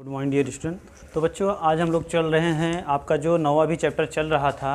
Good morning dear student. तो बच्चों आज हम लोग चल रहे हैं, आपका जो 9वां भी चैप्टर चल रहा था,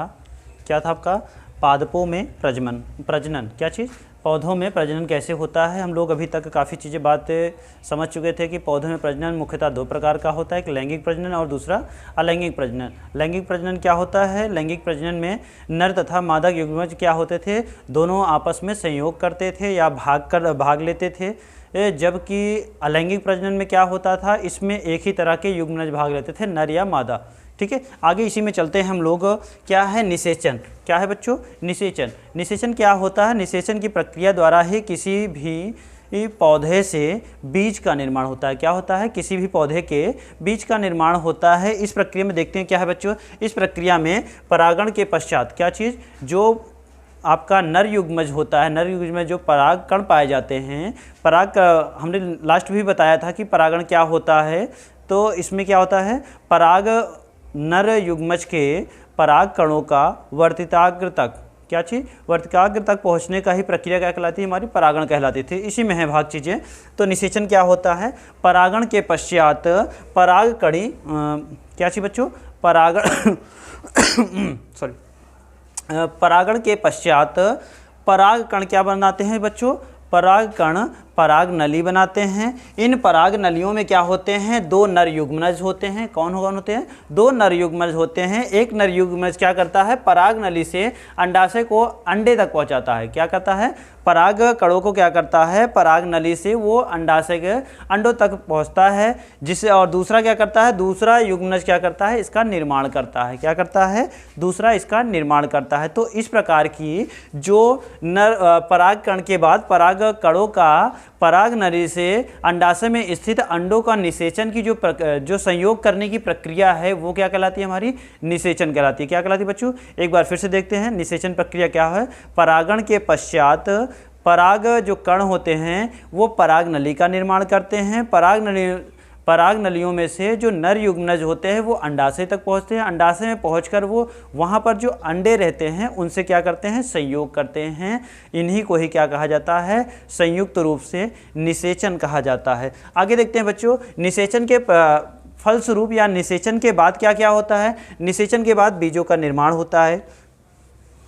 क्या था आपका? पादपों में प्रजनन। क्या चीज़? पौधों में प्रजनन कैसे होता है। हम लोग अभी तक काफ़ी चीज़ें बातें समझ चुके थे कि पौधों में प्रजनन मुख्यतः दो प्रकार का होता है, एक लैंगिक प्रजनन और दूसरा अलैंगिक प्रजनन। लैंगिक प्रजनन क्या होता है? लैंगिक प्रजनन में नर तथा मादा युग्मज क्या होते थे, दोनों आपस में संयोग करते थे या भाग लेते थे। जबकि अलैंगिक प्रजनन में क्या होता था, इसमें एक ही तरह के युग्मज भाग लेते थे, नर या मादा। ठीक है, आगे इसी में चलते हैं हम लोग। क्या है निषेचन? क्या है बच्चों? निषेचन। निषेचन क्या होता है? निषेचन की प्रक्रिया द्वारा ही किसी भी पौधे से बीज का निर्माण होता है। क्या होता है? किसी भी पौधे के बीज का निर्माण होता है। इस प्रक्रिया में देखते हैं क्या है बच्चों, इस प्रक्रिया में परागण के पश्चात क्या चीज़, जो आपका नर युग्मज होता है, नर युग्मज में जो पराग कण पाए जाते हैं, पराग का हमने लास्ट भी बताया था कि परागण क्या होता है। तो इसमें क्या होता है, पराग नर युग्मज के पराग कणों का वर्तिकाग्र तक, क्या चीज़, वर्तिकाग्र तक पहुंचने का ही प्रक्रिया क्या कहलाती है, हमारी परागण कहलाती थी। इसी में है भाग चीज़ें। तो निषेचन क्या होता है, परागण के पश्चात पराग कणी, क्या चीज़ बच्चों, परागण सॉरी, परागण के पश्चात पराग कण क्या बनाते हैं बच्चों, पराग कण पराग नली बनाते हैं। इन पराग नलियों में क्या होते हैं, दो नर युग्मज होते हैं। कौन होते हैं? दो नर युग्मज होते हैं। एक नर युग्मज क्या करता है, पराग नली से अंडाशय को अंडे तक पहुंचाता है। क्या करता है, पराग कणों को क्या करता है, पराग नली से वो अंडाशय के अंडों तक पहुंचता है, जिससे, और दूसरा क्या करता है, दूसरा युग्मज क्या करता है, इसका निर्माण करता है। क्या करता है? दूसरा इसका निर्माण करता है। तो इस प्रकार की जो नर पराग कण के बाद पराग कणों का पराग नली से अंडाशय में स्थित अंडों का निषेचन की जो संयोग करने की प्रक्रिया है, वो क्या कहलाती है, हमारी निषेचन कहलाती है। क्या कहलाती है बच्चों? एक बार फिर से देखते हैं निषेचन प्रक्रिया क्या है। परागण के पश्चात पराग जो कण होते हैं वो पराग नली का निर्माण करते हैं। पराग नलियों में से जो नर युग्मज होते हैं वो अंडाशय तक पहुंचते हैं। अंडाशय में पहुंचकर वो वहां पर जो अंडे रहते हैं उनसे क्या करते हैं, संयोग करते हैं। इन्हीं को ही क्या कहा जाता है, संयुक्त रूप से निषेचन कहा जाता है। आगे देखते हैं बच्चों, निषेचन के फलस्वरूप या निषेचन के बाद क्या क्या होता है। निषेचन के बाद बीजों का निर्माण होता है।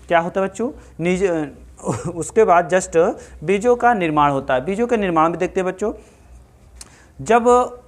क्या होता है बच्चों? उसके बाद जस्ट बीजों का निर्माण होता है। बीजों के निर्माण में देखते हैं बच्चों, जब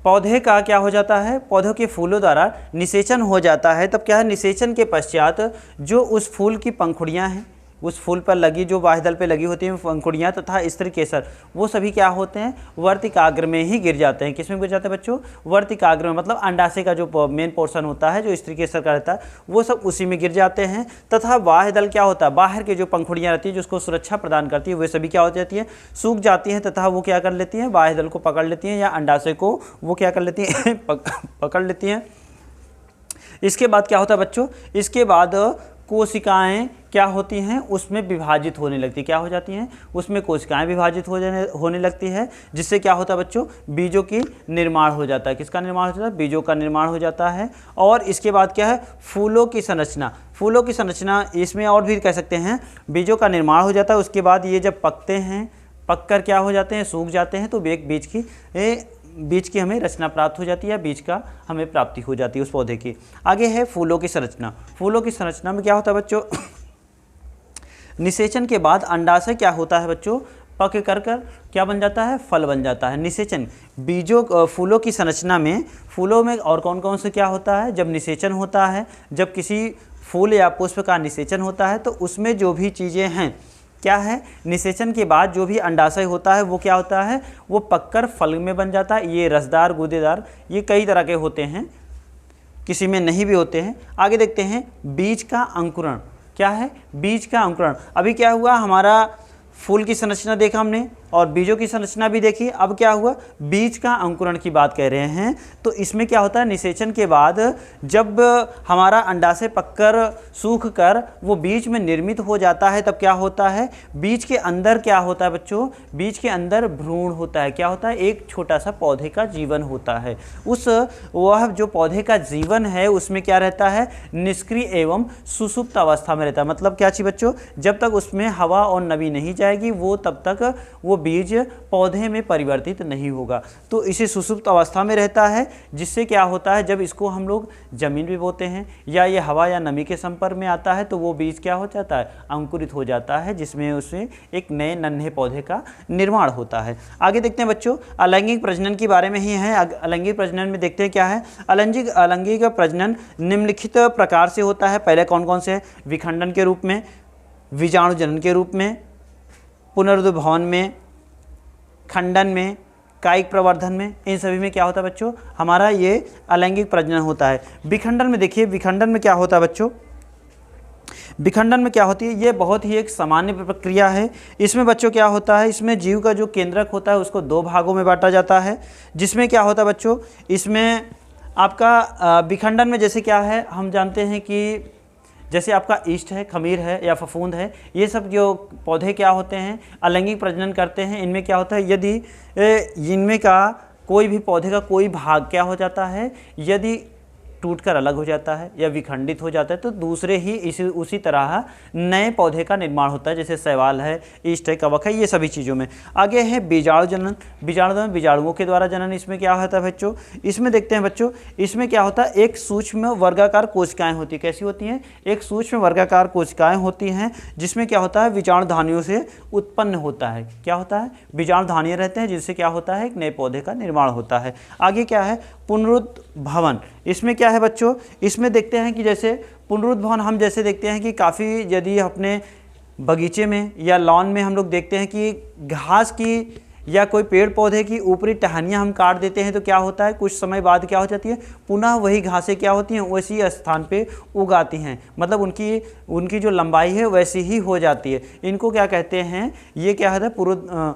पौधे का क्या हो जाता है, पौधों के फूलों द्वारा निषेचन हो जाता है, तब क्या है, निषेचन के पश्चात जो उस फूल की पंखुड़ियां हैं, उस फूल पर लगी जो बाह्यदल पे लगी होती हैं पंखुड़ियाँ तथा स्त्री केसर, वो सभी क्या होते हैं, वर्तिकाग्र में ही गिर जाते हैं। किस में गिर जाते हैं बच्चों? वर्तिकाग्र में, मतलब अंडाशय का जो मेन पोर्शन होता है, जो स्त्री केसर का रहता है, वो सब उसी में गिर जाते हैं। तथा बाह्यदल क्या होता है, बाहर के जो पंखुड़ियाँ रहती हैं जो उसको सुरक्षा प्रदान करती है, वे सभी क्या हो जाती हैं, सूख जाती हैं तथा वो क्या कर लेती हैं, बाह्यदल को पकड़ लेती हैं या अंडाशय को वो क्या कर लेती हैं पकड़ लेती हैं। इसके बाद क्या होता है बच्चों, इसके बाद कोशिकाएं क्या होती हैं, उसमें विभाजित होने लगती, क्या हो जाती हैं, उसमें कोशिकाएं विभाजित होने लगती है, जिससे क्या होता है बच्चों, बीजों की निर्माण हो जाता है। किसका निर्माण हो जाता है? बीजों का निर्माण हो जाता है। और इसके बाद क्या है, फूलों की संरचना। फूलों की संरचना इसमें और भी कह सकते हैं, बीजों का निर्माण हो जाता है। उसके बाद ये जब पकते हैं, पककर क्या हो जाते हैं, सूख जाते हैं, तो एक बीज की हमें रचना प्राप्त हो जाती है, बीज का हमें प्राप्ति हो जाती है उस पौधे की। आगे है फूलों की संरचना। फूलों की संरचना में क्या होता है बच्चों, निषेचन के बाद अंडाशय क्या होता है बच्चों, पक कर क्या बन जाता है, फल बन जाता है। निषेचन बीजों फूलों की संरचना में, फूलों में और कौन कौन से क्या होता है, जब निषेचन होता है, जब किसी फूल या पुष्प का निषेचन होता है, तो उसमें जो भी चीज़ें हैं, क्या है, निषेचन के बाद जो भी अंडाशय होता है वो क्या होता है, वो पककर फल में बन जाता है। ये रसदार, गूदेदार, ये कई तरह के होते हैं, किसी में नहीं भी होते हैं। आगे देखते हैं बीज का अंकुरण। क्या है? बीज का अंकुरण। अभी क्या हुआ, हमारा फूल की संरचना देखा हमने और बीजों की संरचना भी देखी। अब क्या हुआ, बीज का अंकुरण की बात कह रहे हैं। तो इसमें क्या होता है, निषेचन के बाद जब हमारा अंडाशय पककर सूख कर वो बीज में निर्मित हो जाता है, तब क्या होता है, बीज के अंदर क्या होता है बच्चों, बीज के अंदर भ्रूण होता है। क्या होता है, एक छोटा सा पौधे का जीवन होता है। वह जो पौधे का जीवन है उसमें क्या रहता है, निष्क्रिय एवं सुसुप्त अवस्था में रहता है। मतलब क्या चीज़ बच्चों, जब तक उसमें हवा और नमी नहीं जाएगी, वो तब तक वो बीज पौधे में परिवर्तित नहीं होगा। तो इसे सुषुप्त अवस्था में रहता है, जिससे क्या होता है, जब इसको हम लोग ज़मीन पे बोते हैं या ये हवा या नमी के संपर्क में आता है तो वो बीज क्या हो जाता है, अंकुरित हो जाता है, जिसमें उसमें एक नए नन्हे पौधे का निर्माण होता है। आगे देखते हैं बच्चों, अलैंगिक प्रजनन के बारे में ही है। अलैंगिक प्रजनन में देखते हैं क्या है। अलैंगिक प्रजनन निम्नलिखित प्रकार से होता है। पहले कौन कौन से है, विखंडन के रूप में, बीजाणु जनन के रूप में, पुनरुद्भवन में, खंडन में, कायिक प्रवर्धन में, इन सभी में क्या होता है बच्चों, हमारा ये अलैंगिक प्रजनन होता है। विखंडन में देखिए, विखंडन में क्या होता है बच्चों, विखंडन में क्या होती है, ये बहुत ही एक सामान्य प्रक्रिया है। इसमें बच्चों क्या होता है, इसमें जीव का जो केंद्रक होता है उसको दो भागों में बांटा जाता है। जिसमें क्या होता है बच्चों, इसमें आपका विखंडन में जैसे क्या है, हम जानते हैं कि जैसे आपका ईस्ट है, खमीर है या फफूंद है, ये सब जो पौधे क्या होते हैं, अलैंगिक प्रजनन करते हैं। इनमें क्या होता है, यदि इनमें का कोई भी पौधे का कोई भाग क्या हो जाता है, यदि टूटकर अलग हो जाता है या विखंडित हो जाता है तो दूसरे ही उसी तरह नए पौधे का निर्माण होता है। जैसे शैवाल है, ईस्ट है, कवक है, ये सभी चीज़ों में। आगे है बीजाणु जनन। बीजाणु जनन, बीजाणुओं के द्वारा जनन। इसमें क्या होता है बच्चों, इसमें देखते हैं बच्चों, इसमें क्या होता है, एक सूक्ष्म वर्गाकार कोशिकाएं होती है। कैसी होती हैं, एक सूक्ष्म वर्गाकार कोशिकाएं होती हैं, जिसमें क्या होता है, बीजाणुधानियों से उत्पन्न होता है। क्या होता है, बीजाणुधानी रहते हैं, जिससे क्या होता है, एक नए पौधे का निर्माण होता है। आगे क्या है, पुनरुद्भवन। इसमें क्या है बच्चों, इसमें देखते हैं कि जैसे पुनरुद्भवन हम जैसे देखते हैं कि काफ़ी यदि अपने बगीचे में या लॉन में हम लोग देखते हैं कि घास की या कोई पेड़ पौधे की ऊपरी टहनियाँ हम काट देते हैं तो क्या होता है, कुछ समय बाद क्या हो जाती है, पुनः वही घासें क्या होती हैं, वैसी स्थान पे उगाती हैं। मतलब उनकी जो लंबाई है वैसी ही हो जाती है। इनको क्या कहते हैं, ये क्या होता है,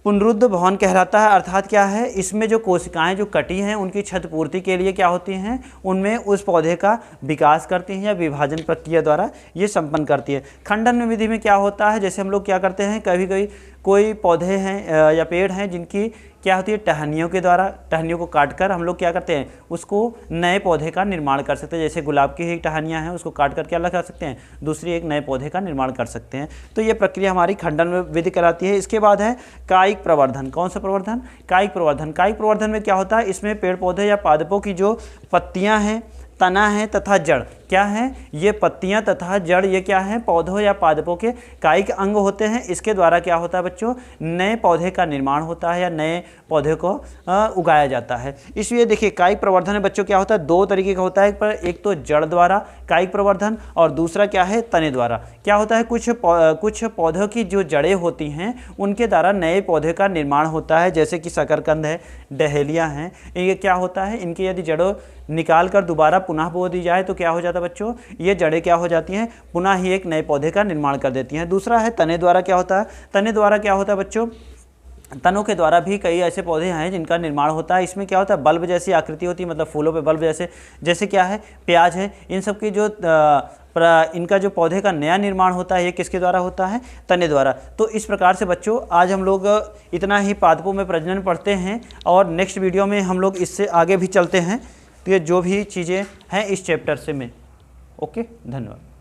पुनरुद्भवन कहलाता है। अर्थात क्या है, इसमें जो कोशिकाएं जो कटी हैं उनकी क्षतिपूर्ति के लिए क्या होती हैं, उनमें उस पौधे का विकास करती हैं या विभाजन प्रक्रिया द्वारा ये संपन्न करती है। खंडन विधि में क्या होता है, जैसे हम लोग क्या करते हैं, कभी कभी कोई पौधे हैं या पेड़ हैं जिनकी क्या होती है, टहनियों के द्वारा, टहनियों को काटकर हम लोग क्या करते हैं, उसको नए पौधे का निर्माण कर सकते हैं। जैसे गुलाब की ही टहनियाँ हैं, उसको काट कर क्या लगा सकते हैं, दूसरी एक नए पौधे का निर्माण कर सकते हैं। तो ये प्रक्रिया हमारी खंडन विधि कहलाती है। इसके बाद है कायिक प्रवर्धन। कौन सा प्रवर्धन, कायिक प्रवर्धन। कायिक प्रवर्धन में क्या होता है, इसमें पेड़ पौधे या पादपों की जो पत्तियाँ हैं, तना है तथा जड़, क्या है, ये पत्तियां तथा जड़, ये क्या है, पौधों या पादपों के कायिक अंग होते हैं। इसके द्वारा क्या होता है बच्चों, नए पौधे का निर्माण होता है या नए पौधे को उगाया जाता है। इसलिए देखिए कायिक प्रवर्धन में बच्चों क्या होता है, दो तरीके का होता है। पर एक तो जड़ द्वारा कायिक प्रवर्धन और दूसरा क्या है, तने द्वारा। क्या होता है, कुछ पौधों की जो जड़ें होती हैं उनके द्वारा नए पौधे का निर्माण होता है। जैसे कि शकरकंद है, डहेलिया हैं, ये क्या होता है, इनकी यदि जड़ों निकाल कर दोबारा पुनः बो दी जाए तो क्या हो जाता है बच्चों, ये जड़ें क्या हो जाती हैं, पुनः ही एक नए पौधे का निर्माण कर देती हैं। दूसरा है तने द्वारा। क्या होता है, तने द्वारा क्या होता है बच्चों, तनों के द्वारा भी कई ऐसे पौधे हैं जिनका निर्माण होता है। इसमें क्या होता है, बल्ब जैसी आकृति होती है, मतलब फूलों पे बल्ब जैसे, जैसे क्या है, प्याज है, इन सब की जो इनका जो पौधे का नया निर्माण होता है ये किसके द्वारा होता है, तने द्वारा। तो इस प्रकार से बच्चों आज हम लोग इतना ही पादपों में प्रजनन पढ़ते हैं और नेक्स्ट वीडियो में हम लोग इससे आगे भी चलते हैं। तो ये जो भी चीज़ें हैं इस चैप्टर से में। ओके, धन्यवाद।